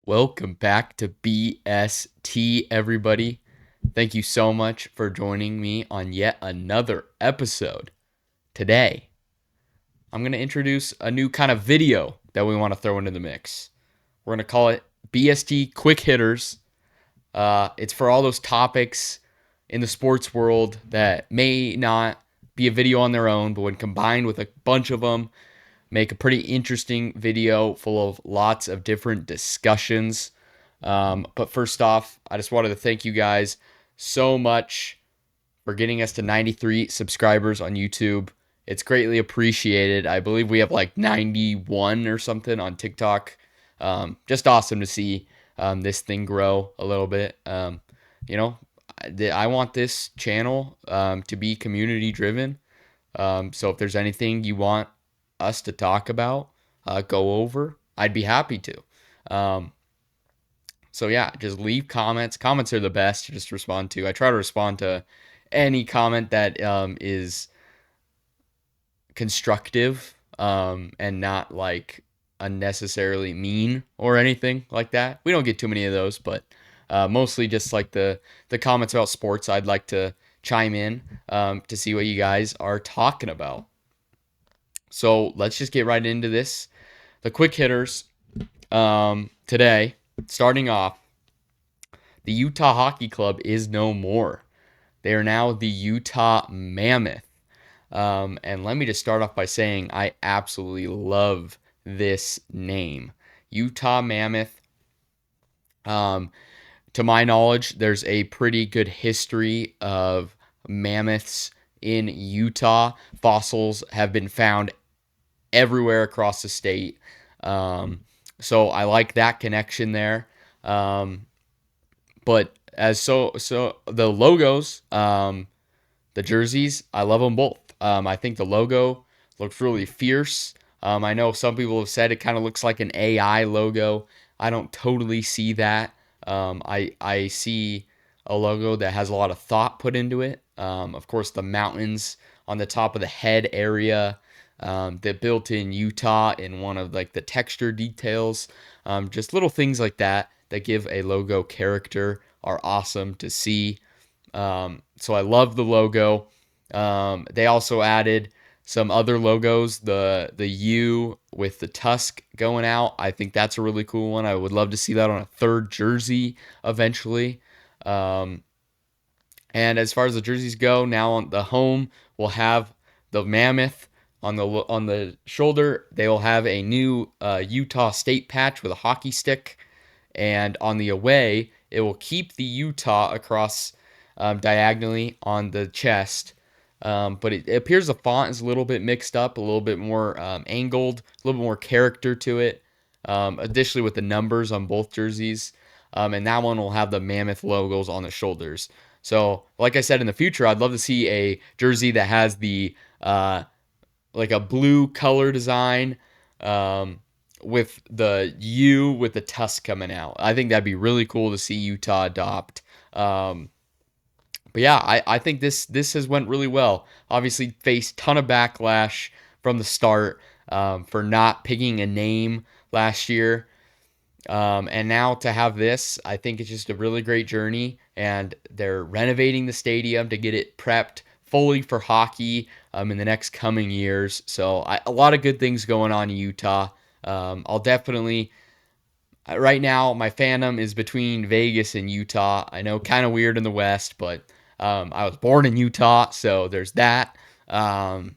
Welcome back to BST, everybody. Thank you so much for joining me on yet another episode. Today, I'm going to introduce a new kind of video that we want to throw into the mix. We're going to call it BST Quick Hitters. It's for all those topics in the sports world that may not be a video on their own, but when combined with a bunch of them, make a pretty interesting video full of lots of different discussions. But first off, I just wanted to thank you guys so much for getting us to 93 subscribers on YouTube. It's greatly appreciated. I believe we have like 91 or something on TikTok. Just awesome to see this thing grow a little bit. You know, I want this channel to be community driven. So if there's anything you want us to talk about, go over, I'd be happy to. Um, so yeah, just leave comments. Comments are the best to just respond to. I try to respond to any comment that is constructive and not like unnecessarily mean or anything like that. We don't get too many of those, but mostly just like the comments about sports. I'd like to chime in to see what you guys are talking about. So let's just get right into this. The quick hitters today, starting off, the Utah Hockey Club is no more. They are now the Utah Mammoth. And let me just start off by saying I absolutely love this name. Utah Mammoth. Um, to my knowledge, there's a pretty good history of mammoths in Utah. Fossils have been found everywhere across the state. So I like that connection there. But so the logos, the jerseys, I love them both. I think the logo looks really fierce. I know some people have said it kind of looks like an AI logo. I don't totally see that. I see a logo that has a lot of thought put into it. Of course, the mountains on the top of the head area, that built in Utah in one of like the texture details, just little things like that that give a logo character are awesome to see. So I love the logo. They also added some other logos, the U with the tusk going out. I think that's a really cool one. I would love to see that on a third jersey eventually. Um, and as far as the jerseys go, now on the home, we'll have the mammoth on the shoulder. They will have a new Utah State patch with a hockey stick, and on the away, it will keep the Utah across diagonally on the chest. But it appears the font is a little bit mixed up, a little bit more angled, a little bit more character to it. Additionally, with the numbers on both jerseys, and that one will have the mammoth logos on the shoulders. So, like I said, in the future, I'd love to see a jersey that has the like a blue color design with the U with the tusk coming out. I think that'd be really cool to see Utah adopt. But yeah, I think this has went really well. Obviously, faced ton of backlash from the start for not picking a name last year. And now to have this, I think it's just a really great journey. And they're renovating the stadium to get it prepped fully for hockey in the next coming years. So a lot of good things going on in Utah. I'll definitely right now my fandom is between Vegas and Utah. I know kind of weird in the West, but I was born in Utah, so there's that. Um,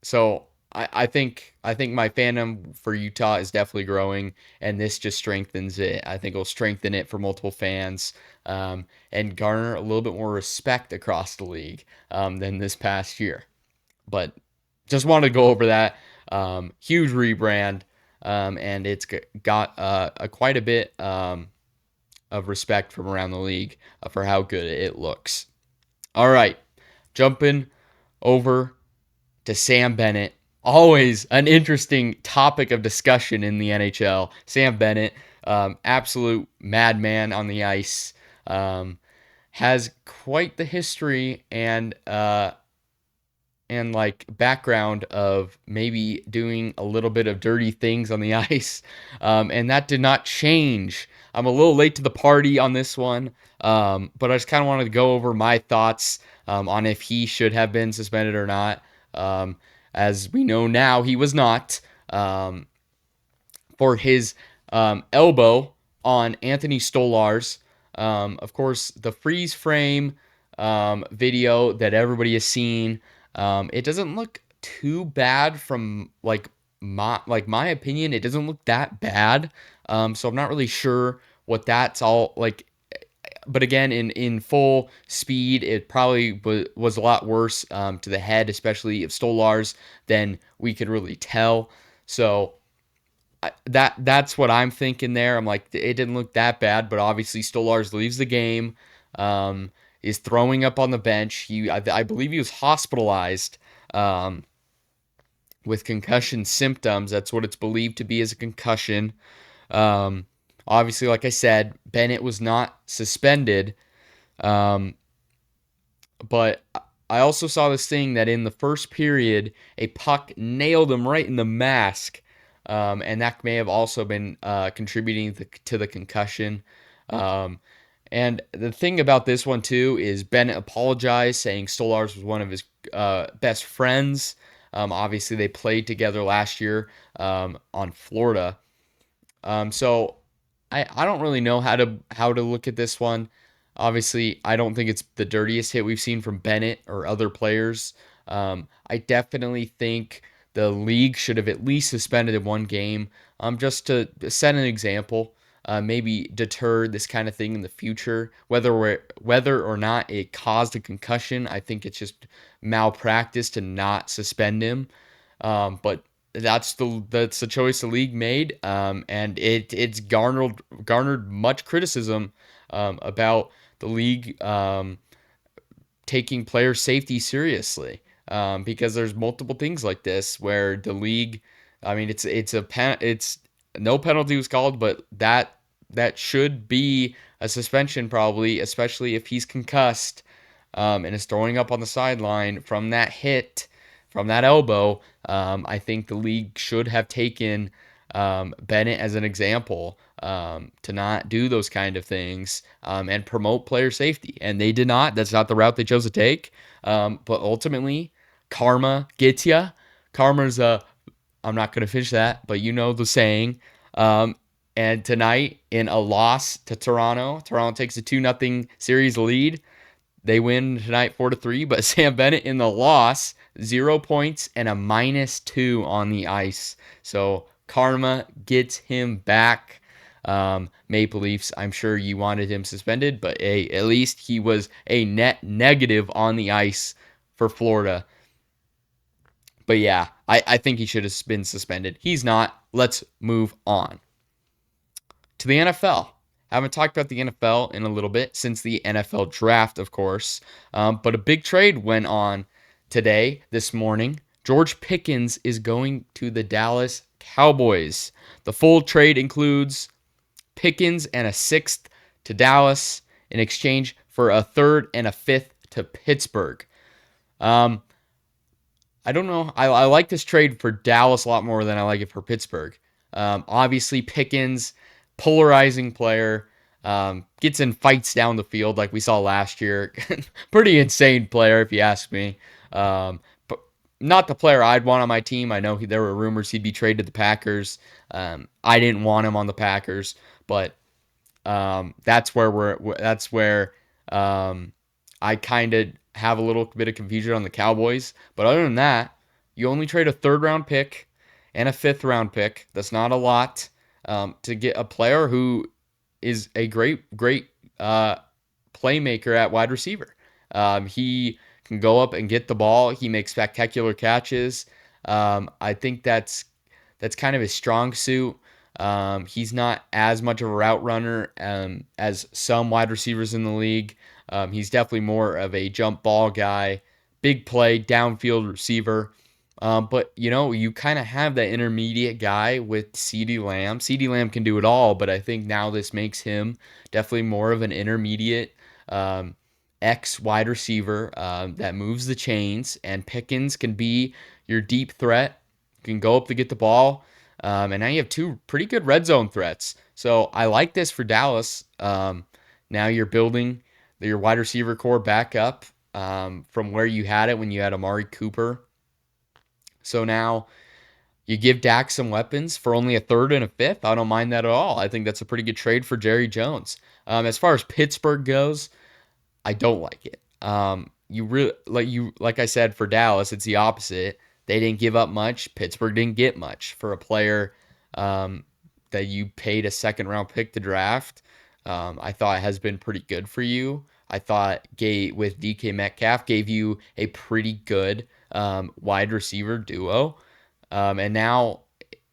so I think my fandom for Utah is definitely growing, and this just strengthens it. I think it'll strengthen it for multiple fans, and garner a little bit more respect across the league than this past year. But just wanted to go over that huge rebrand, and it's got quite a bit of respect from around the league for how good it looks. All right, jumping over to Sam Bennett. Always an interesting topic of discussion in the NHL. Sam Bennett, absolute madman on the ice, has quite the history and and like background of maybe doing a little bit of dirty things on the ice, and that did not change. I'm a little late to the party on this one, but I just kind of wanted to go over my thoughts on if he should have been suspended or not. Um, as we know now, he was not. For his elbow on Anthony Stolarz. Of course, the freeze frame video that everybody has seen, it doesn't look too bad from my opinion. It doesn't look that bad. So I'm not really sure what that's all like. But again, in full speed, it probably was a lot worse to the head, especially of Stolarz, than we could really tell. So that's what I'm thinking there. I'm like, it didn't look that bad, but obviously Stolarz leaves the game, is throwing up on the bench. I believe he was hospitalized um, with concussion symptoms. That's what it's believed to be as a concussion. Um, Obviously, like I said, Bennett was not suspended, um, but I also saw this thing that in the first period, a puck nailed him right in the mask, and that may have also been contributing to the concussion. Um, and the thing about this one too is Bennett apologized, saying Stolarz was one of his best friends. Obviously, they played together last year on Florida. So I don't really know how to look at this one. Obviously, I don't think it's the dirtiest hit we've seen from Bennett or other players. I definitely think the league should have at least suspended one game, just to set an example. Maybe deter this kind of thing in the future. Whether or not it caused a concussion, I think it's just malpractice to not suspend him. But that's the choice the league made, and it's garnered much criticism about the league taking player safety seriously, because there's multiple things like this where the league, I mean, it's no penalty was called, but that should be a suspension probably, especially if he's concussed and is throwing up on the sideline from that hit, from that elbow. I think the league should have taken Bennett as an example, to not do those kind of things, and promote player safety. And they did not. That's not the route they chose to take. But ultimately, karma gets you. Karma's I'm not going to finish that, but you know the saying. And tonight, in a loss to Toronto, Toronto takes a 2-0 series lead. They win tonight 4-3, but Sam Bennett in the loss, 0 points and a -2 on the ice. So karma gets him back. Maple Leafs, I'm sure you wanted him suspended, but at least he was a net negative on the ice for Florida. But yeah, I think he should have been suspended. He's not. Let's move on to the NFL. Haven't talked about the NFL in a little bit since the NFL draft, of course. But a big trade went on this morning. George Pickens is going to the Dallas Cowboys. The full trade includes Pickens and a sixth to Dallas in exchange for a third and a fifth to Pittsburgh. Um, I don't know. I like this trade for Dallas a lot more than I like it for Pittsburgh. Obviously, Pickens, polarizing player, gets in fights down the field like we saw last year. Pretty insane player, if you ask me. But not the player I'd want on my team. I know there were rumors he'd be traded to the Packers. I didn't want him on the Packers, but that's where I kind of have a little bit of confusion on the Cowboys. But other than that, you only trade a third round pick and a fifth round pick. That's not a lot, to get a player who is a great playmaker at wide receiver. He can go up and get the ball. He makes spectacular catches. I think that's kind of his strong suit. He's not as much of a route runner as some wide receivers in the league. He's definitely more of a jump ball guy, big play, downfield receiver. But you kind of have that intermediate guy with CeeDee Lamb. CeeDee Lamb can do it all, but I think now this makes him definitely more of an intermediate, X wide receiver that moves the chains, and Pickens can be your deep threat. You can go up to get the ball, and now you have two pretty good red zone threats. So I like this for Dallas. Now you're building your wide receiver core back up from where you had it when you had Amari Cooper. So now you give Dak some weapons for only a third and a fifth. I don't mind that at all. I think that's a pretty good trade for Jerry Jones. As far as Pittsburgh goes, I don't like it. You really like I said for Dallas, it's the opposite. They didn't give up much. Pittsburgh didn't get much for a player that you paid a second round pick to draft. I thought has been pretty good for you. I thought with DK Metcalf gave you a pretty good wide receiver duo. And now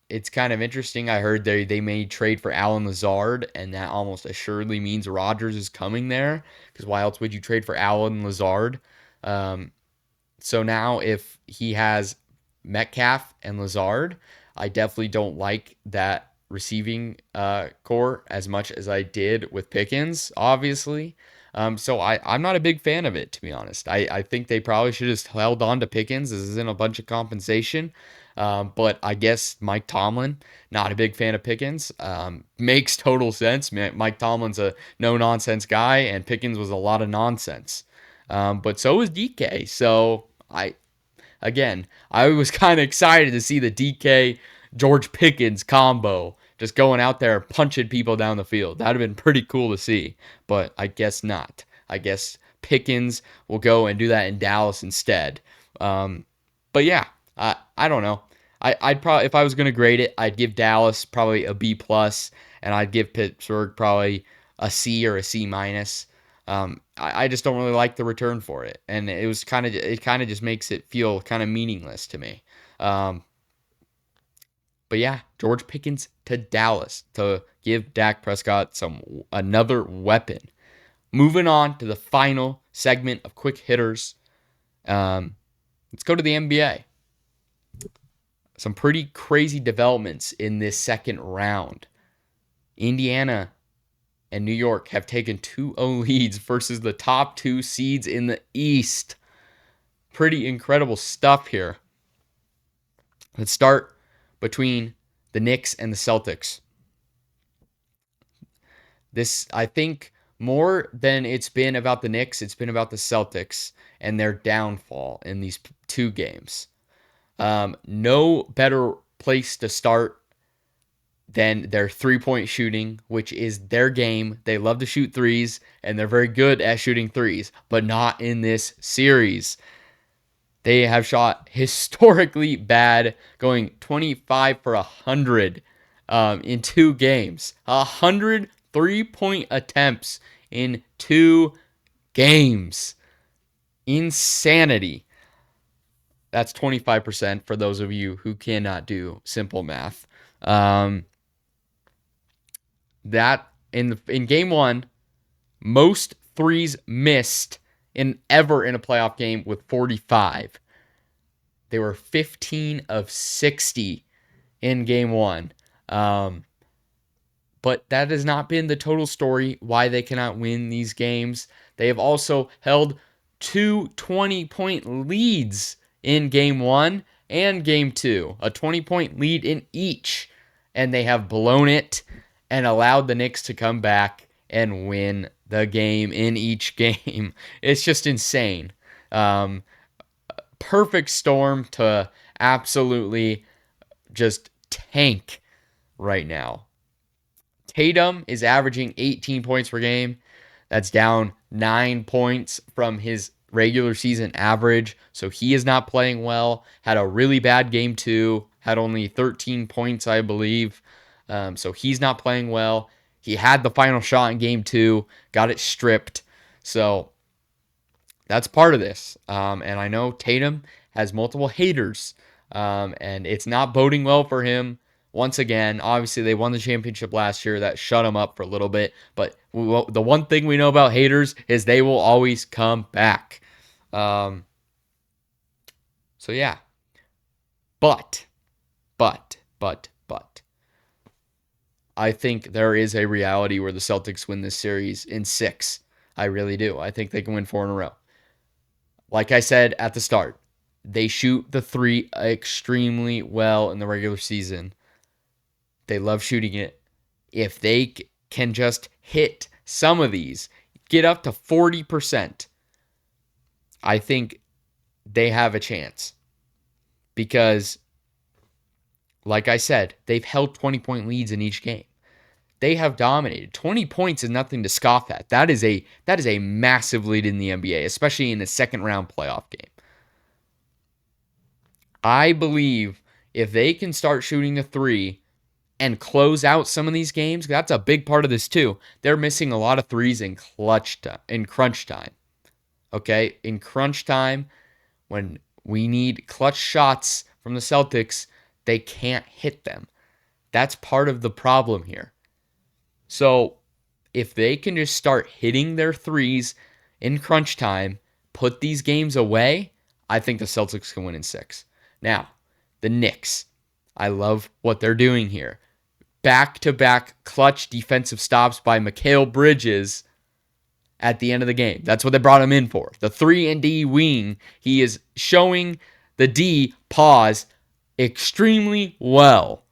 it's kind of interesting. I heard they may trade for Allen Lazard, and that almost assuredly means Rodgers is coming there. Because why else would you trade for Allen Lazard? So now if he has Metcalf and Lazard, I definitely don't like that receiving core as much as I did with Pickens, obviously. So I'm not a big fan of it, to be honest. I think they probably should have held on to Pickens. This isn't a bunch of compensation. But I guess Mike Tomlin, not a big fan of Pickens. Makes total sense. Mike Tomlin's a no-nonsense guy, and Pickens was a lot of nonsense. But so was DK. So I was kind of excited to see the DK George Pickens combo just going out there punching people down the field. That'd have been pretty cool to see, but I guess not. I guess Pickens will go and do that in Dallas instead. But yeah, I don't know. I'd probably, if I was going to grade it, I'd give Dallas probably a B plus, and I'd give Pittsburgh probably a C or a C minus. I just don't really like the return for it, and it kind of just makes it feel kind of meaningless to me. But yeah, George Pickens to Dallas to give Dak Prescott another weapon. Moving on to the final segment of quick hitters. Let's go to the NBA. Some pretty crazy developments in this second round. Indiana and New York have taken 2-0 leads versus the top two seeds in the East. Pretty incredible stuff here. Let's start between the Knicks and the Celtics. This, I think, more than it's been about the Knicks, it's been about the Celtics and their downfall in these two games. No better place to start than their three-point shooting, which is their game. They love to shoot threes, and they're very good at shooting threes, but not in this series. They have shot historically bad, going 25 for 100 in two games. 100 three-point attempts in 2 games. Insanity. That's 25% for those of you who cannot do simple math. That in game one, most threes missed ever in a playoff game with 45. They were 15 of 60 in game one. But that has not been the total story why they cannot win these games. They have also held 2 20-point leads in game one and game two, a 20-point lead in each, and they have blown it and allowed the Knicks to come back and win the game in each game. It's just insane. Perfect storm to absolutely just tank right now. Tatum is averaging 18 points per game. That's down 9 points from his regular season average. So he is not playing well. Had a really bad game two. Had only 13 points, I believe. So he's not playing well. He had the final shot in game two. Got it stripped. So that's part of this. And I know Tatum has multiple haters. And it's not boding well for him. Once again, obviously they won the championship last year. That shut them up for a little bit. But the one thing we know about haters is they will always come back. So yeah. But. I think there is a reality where the Celtics win this series in 6. I really do. I think they can win 4 in a row. Like I said at the start, they shoot the three extremely well in the regular season. They love shooting it. If they can just hit some of these, get up to 40%, I think they have a chance. Because, like I said, they've held 20-point leads in each game. They have dominated. 20 points is nothing to scoff at. That is a massive lead in the NBA, especially in a second round playoff game. I believe if they can start shooting the three and close out some of these games, that's a big part of this too. They're missing a lot of threes in crunch time. Okay? In crunch time, when we need clutch shots from the Celtics, they can't hit them. That's part of the problem here. So if they can just start hitting their threes in crunch time, put these games away, I think the Celtics can win in 6. Now, the Knicks. I love what they're doing here. Back-to-back clutch defensive stops by Mikal Bridges at the end of the game. That's what they brought him in for. The 3-and-D wing. He is showing the D pause extremely well.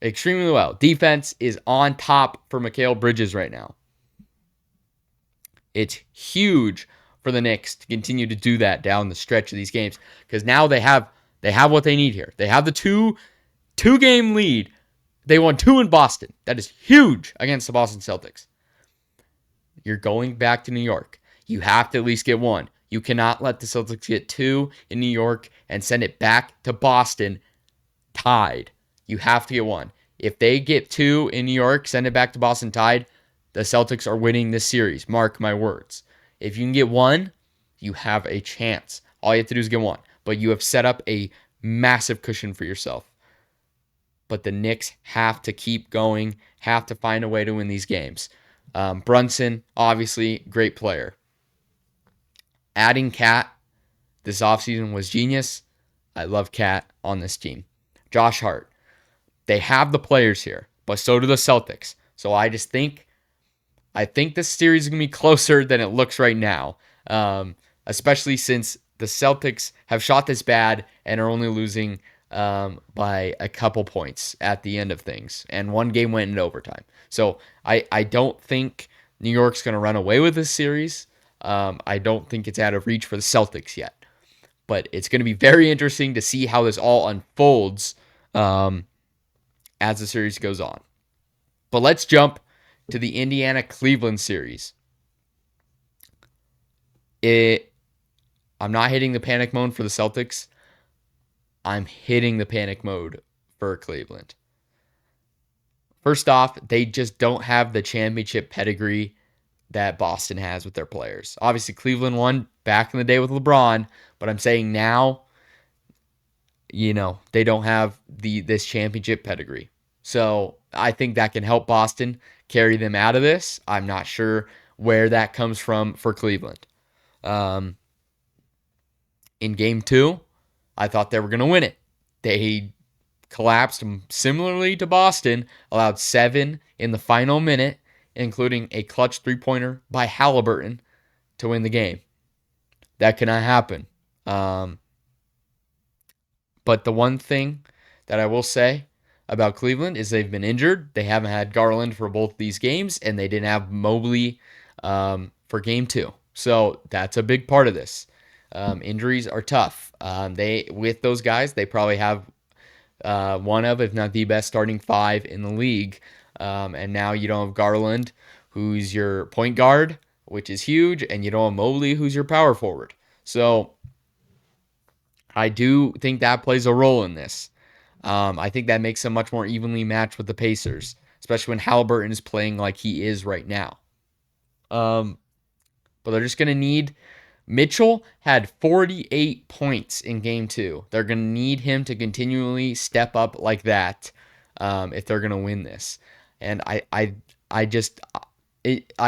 Extremely well. Defense is on top for Mikal Bridges right now. It's huge for the Knicks to continue to do that down the stretch of these games, because now they have what they need here. They have the two-game lead. They won 2 in Boston. That is huge against the Boston Celtics. You're going back to New York. You have to at least get 1. You cannot let the Celtics get 2 in New York and send it back to Boston tied. You have to get 1. If they get 2 in New York, send it back to Boston tied, the Celtics are winning this series. Mark my words. If you can get 1, you have a chance. All you have to do is get 1. But you have set up a massive cushion for yourself. But the Knicks have to keep going, have to find a way to win these games. Brunson, obviously, great player. Adding Cat this offseason was genius. I love Cat on this team. Josh Hart. They have the players here, but so do the Celtics. So I think this series is going to be closer than it looks right now, especially since the Celtics have shot this bad and are only losing by a couple points at the end of things. And one game went into overtime. So I don't think New York's going to run away with this series. I don't think it's out of reach for the Celtics yet. But it's going to be very interesting to see how this all unfolds as the series goes on. But let's jump to the Indiana-Cleveland series. I'm not hitting the panic mode for the Celtics. I'm hitting the panic mode for Cleveland. First off, they just don't have the championship pedigree that Boston has with their players. Obviously, Cleveland won back in the day with LeBron, but I'm saying now, they don't have this championship pedigree. So I think that can help Boston carry them out of this. I'm not sure where that comes from for Cleveland. In game 2, I thought they were going to win it. They collapsed similarly to Boston, allowed 7 in the final minute, including a clutch three-pointer by Halliburton to win the game. That cannot happen. But the one thing that I will say about Cleveland is they've been injured. They haven't had Garland for both these games, and they didn't have Mobley for game 2. So that's a big part of this. Injuries are tough. With those guys, they probably have one of, if not the best starting 5 in the league. And now you don't have Garland, who's your point guard, which is huge, and you don't have Mobley, who's your power forward. So I do think that plays a role in this. I think that makes them much more evenly matched with the Pacers, especially when Halliburton is playing like he is right now. But they're just going to need... Mitchell had 48 points in Game 2. They're going to need him to continually step up like that if they're going to win this. And I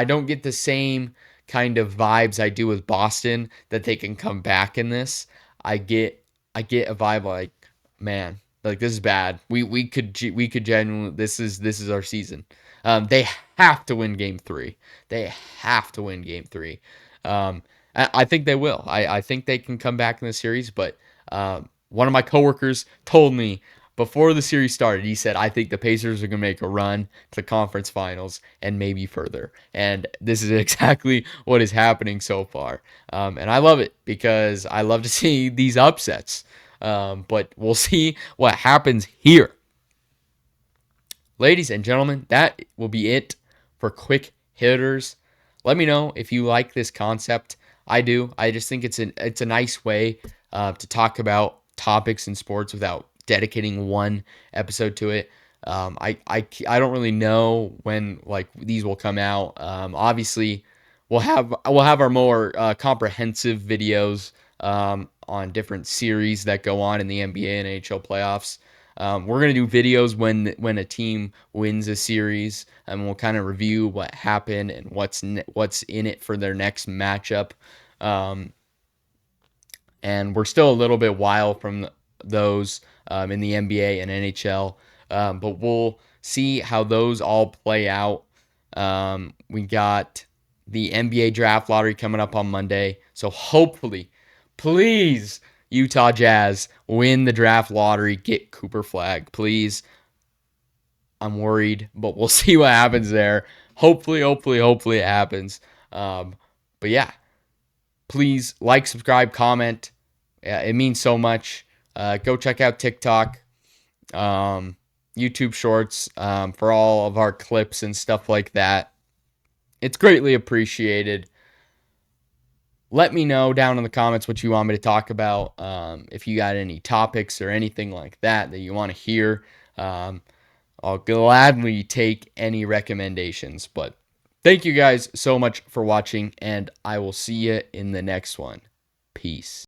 don't get the same kind of vibes I do with Boston that they can come back in this. I get a vibe like, man, like this is bad. We could genuinely, this is our season. They have to win game three. They have to win game three. I think they will. I think they can come back in the series, but one of my coworkers told me before the series started, he said, I think the Pacers are going to make a run to the conference finals and maybe further. And this is exactly what is happening so far. And I love it because I love to see these upsets. But we'll see what happens here. Ladies and gentlemen, that will be it for quick hitters. Let me know if you like this concept. I do. I just think it's a nice way to talk about topics in sports without dedicating one episode to it. I don't really know when like these will come out. Obviously, we'll have our more comprehensive videos on different series that go on in the NBA and NHL playoffs. We're gonna do videos when a team wins a series, and we'll kind of review what happened and what's in it for their next matchup. Um, and we're still a little bit wild from those in the NBA and NHL, but we'll see how those all play out. We got the NBA draft lottery coming up on Monday, so hopefully, please, Utah Jazz win the draft lottery, get Cooper Flag, please. I'm worried, but we'll see what happens there. Hopefully it happens. Um, but yeah, please like, subscribe, comment. Yeah, it means so much. Go check out TikTok, um, YouTube Shorts for all of our clips and stuff like that. It's greatly appreciated. Let me know down in the comments what you want me to talk about. If you got any topics or anything like that you want to hear, I'll gladly take any recommendations. But thank you guys so much for watching, and I will see you in the next one. Peace.